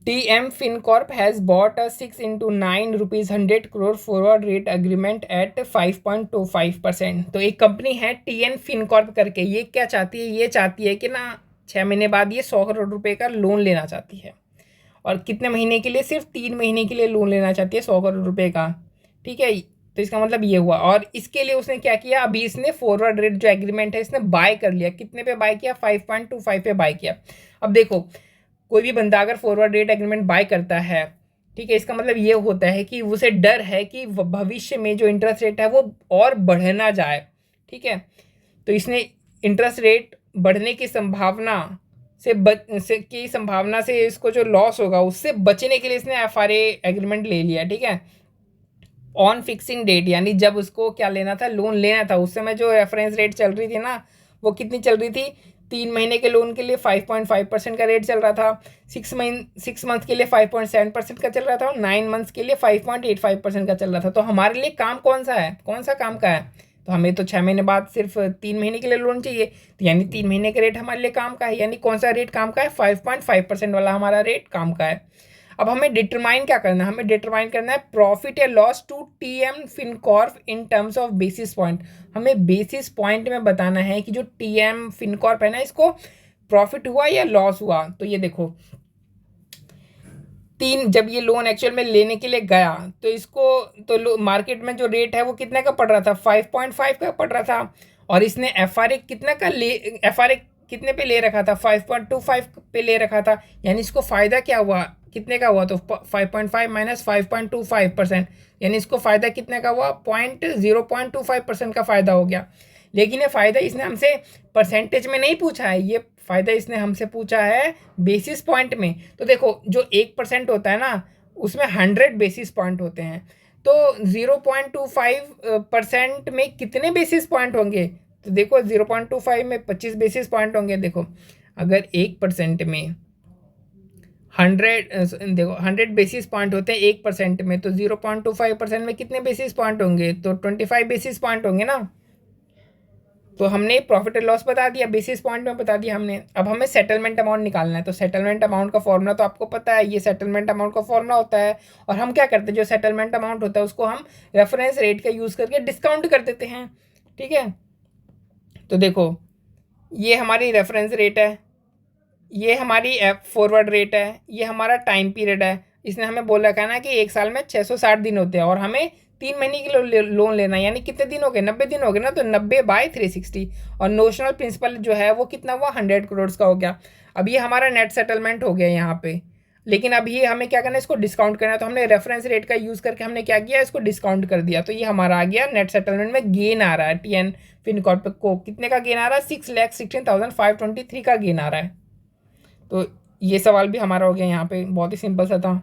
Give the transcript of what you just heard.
TM FinCorp has bought a 6 into 9 rupees 100 crore forward rate agreement at 5.25%। तो एक company है TN FinCorp करके, ये क्या चाहती है, ये चाहती है कि ना 6 महीने बाद ये 100 करोड़ रुपए का लोन लेना चाहती है। और कितने महीने के लिए? सिर्फ 3 महीने के लिए लोन लेना चाहती है 100 करोड़ रुपए का। ठीक है, तो इसका मतलब ये हुआ। और इसके लिए उसने क्या किया, अभी इसने फॉरवर्ड रेट जो एग्रीमेंट है इसने बाय कर लिया। कितने पे बाय किया? 5.25 पे बाय किया। अब देखो, कोई भी बंदा अगर फॉरवर्ड रेट एग्रीमेंट बाय करता है, ठीक है, इसका मतलब ये होता है कि उसे डर है कि भविष्य में जो इंटरेस्ट रेट है वो और बढ़ना जाए। ठीक है, तो इसने इंटरेस्ट रेट बढ़ने की संभावना से इसको जो लॉस होगा उससे बचने के लिए इसने एफआरए एग्रीमेंट ले लिया। ठीक है, ऑन फिक्सिंग डेट, यानी जब उसको क्या लेना था, लोन लेना था, उस समय जो रेफरेंस रेट चल रही थी ना, वो कितनी चल रही थी? 3 महीने के लोन के लिए 5.5% का रेट चल रहा था, 6 मंथ के लिए 5.7% का चल रहा था, और 9 मंथ्स के लिए 5.85% का चल रहा था। तो हमारे लिए काम कौन सा है, कौन सा काम का है? तो हमें तो 6 महीने बाद सिर्फ 3 महीने के लिए लोन चाहिए, तो यानी 3 महीने का रेट हमारे लिए काम का है। यानी कौन सा रेट काम का है? 5.5% वाला हमारा रेट काम का है। अब हमें डिटरमाइन क्या करना है? हमें डिटरमाइन करना है प्रॉफिट या loss to TM Fincorp in terms of basis point. हमें बेसिस पॉइंट में बताना है कि जो टीएम फिनकॉर्प है ना, इसको प्रॉफिट हुआ या लॉस हुआ। तो ये देखो, जब ये लोन एक्चुअल में लेने के लिए गया तो इसको तो मार्केट में जो रेट है वो कितने का पड़ रहा था? 5.5 का पड़ रहा था। और इसने एफआरए कितना का ले, एफआरए कितने पे ले रखा था? 5.25 पे ले रखा था। यानी इसको फ़ायदा क्या हुआ, कितने का हुआ? तो 5.5 माइनस 5.25%, यानी इसको फ़ायदा कितने का हुआ? 0.25% का फ़ायदा हो गया। लेकिन ये फ़ायदा इसने हमसे परसेंटेज में नहीं पूछा है, ये फ़ायदा इसने हमसे पूछा है बेसिस पॉइंट में। तो देखो, जो 1% होता है ना, उसमें 100 बेसिस पॉइंट होते हैं। तो 0.25% में कितने बेसिस पॉइंट होंगे? तो देखो, 0.25 में 25 बेसिस पॉइंट होंगे। देखो, अगर 1% में 100, देखो 100 बेसिस पॉइंट होते हैं 1% में, तो 0.25% में कितने बेसिस पॉइंट होंगे? तो 25 बेसिस पॉइंट होंगे ना। तो हमने प्रॉफिट एंड लॉस बता दिया, बेसिस पॉइंट में बता दिया हमने। अब हमें सेटलमेंट अमाउंट निकालना है। तो सेटलमेंट अमाउंट का फॉर्मूला तो आपको पता है, ये सेटलमेंट अमाउंट का फॉर्मूला होता है। और हम क्या करते हैं, जो सेटलमेंट अमाउंट होता है उसको हम रेफरेंस रेट का यूज़ करके डिस्काउंट कर देते हैं। ठीक है, तो देखो, ये हमारी रेफरेंस रेट है, ये हमारी फॉरवर्ड रेट है, ये हमारा टाइम पीरियड है। इसने हमें बोल रखा है ना कि 1 साल में 660 दिन होते हैं, और हमें 3 महीने के लिए लोन लेना है। यानी कितने दिन हो गए? 90 दिन हो गए ना। तो 90/360, और नोशनल प्रिंसिपल जो है वो कितना हुआ? 100 करोड़ का हो गया। अब ये हमारा नेट सेटलमेंट हो गया यहाँ पे। लेकिन अब ये हमें क्या करना है, इसको डिस्काउंट करना है। तो हमने रेफरेंस रेट का यूज़ करके हमने क्या किया, इसको डिस्काउंट कर दिया। तो ये हमारा आ गया नेट सेटलमेंट में गेन आ रहा है। TN फिनकॉर्प को कितने का गेन आ रहा है? 6,16,523 का गेन आ रहा है। तो ये सवाल भी हमारा हो गया यहाँ पे, बहुत ही सिंपल सा था।